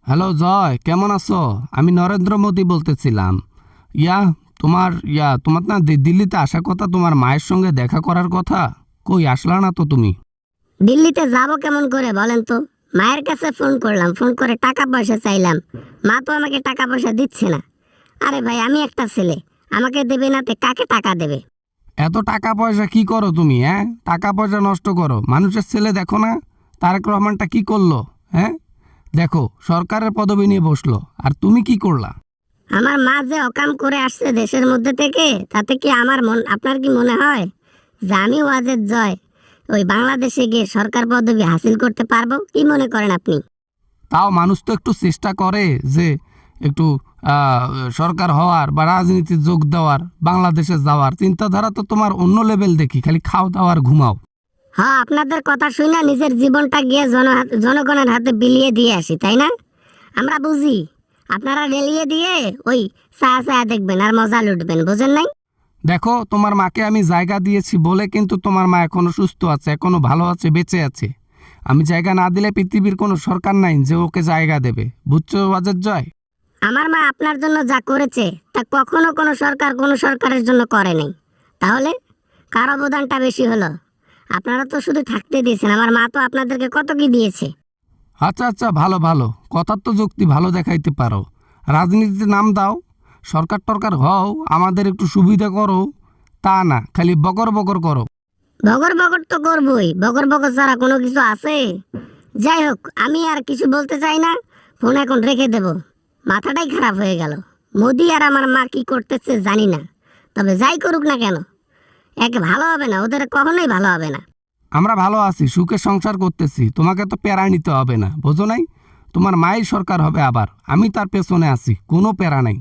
Hello জয়, কেমন আছো? আমি নরেন্দ্র মোদী বলতেছিলাম। ইয়া তোমার না দিল্লিতে আসার কথা, তোমার মায়ের সঙ্গে দেখা করার কথা। কই আসলা না তো তুমি? দিল্লিতে যাব কেমন করে বলেন তো? মায়ের কাছে ফোন করলাম, ফোন করে টাকা পয়সা চাইলাম, মা তো আমাকে টাকা পয়সা দিচ্ছে না। আরে ভাই, আমি একটা ছেলে, আমাকে দেবে না তে কাকে টাকা দেবে? এত টাকা পয়সা কি করো তুমি? হ্যাঁ, টাকা পয়সা নষ্ট করো। মানুষের ছেলে দেখো না, তারেক রহমানটা কি করলো? হ্যাঁ, দেখো সরকারের পদবি নিয়ে বসলো, আর তুমি কি করলা? আমার মা যে অকাম করে আসছে দেশের মধ্যে থেকে, তাতে কি আপনার কি মনে হয় যে আমি ওয়াজেদ জয় ওই বাংলাদেশে গিয়ে সরকার পদবি হাসিল করতে পারবো? কি মনে করেন আপনি? তাও মানুষ তো একটু চেষ্টা করে যে একটু সরকার হওয়ার বা রাজনীতি যোগ দেওয়ার, বাংলাদেশে যাওয়ার চিন্তাধারা তো তোমার অন্য লেভেল দেখি, খালি খাও দাও আর ঘুমাও। হ্যাঁ, আপনাদের কথা শুনে নিজের জীবনটা গিয়ে জনগণের হাতে বিলিয়ে দিয়ে আসি, তাই না? আমরা বুঝি, আপনারা রেলিয়ে দিয়ে ওই ছায়া ছায়া দেখবেন আর মজা লুটবেন, বুঝেন নাই? দেখো, তোমার মাকে আমি জায়গা দিয়েছি বলে কিন্তু তোমার মা এখনো সুস্থ আছে, এখনো ভালো আছে, বেঁচে আছে। আমি জায়গা না দিলে পৃথিবীর কোনো সরকার নাই যে ওকে জায়গা দেবে, বুঝছো ওয়াজেদ জয়? আমার মা আপনার জন্য যা করেছে তা কখনো কোনো সরকারের জন্য করে নাই। তাহলে কার অবদানটা বেশি হলো? আপনারা তো শুধু থাকতে দিয়েছেন, আমার মা তো আপনাদেরকে কত কি দিয়েছে। আচ্ছা আচ্ছা, ভালো ভালো, কথার তো যুক্তি ভালো দেখাইতে পারো। রাজনীতিতে নাম দাও, সরকার টরকার হও, আমাদের একটু সুবিধা করো, তা না খালি বকর বকর করো। বগর বগর তো করবই, বগর বগর ছাড়া কোনো কিছু আছে? যাই হোক, আমি আর কিছু বলতে চাই না, ফোন এখন রেখে দেব। মাথাটাই খারাপ হয়ে গেল। মোদি আর আমার মা কি করতেছে জানি না, তবে যাই করুক না কেন, একে ভালো হবে না, ওদের কখনোই ভালো হবে না। আমরা ভালো আছি, সুখে সংসার করতেছি, তোমাকে তো প্যারা নিতে হবে না, বোঝো নাই? তোমার মায়ের সরকার হবে আবার, আমি তার পেছনে আছি, কোনো প্যারা নাই।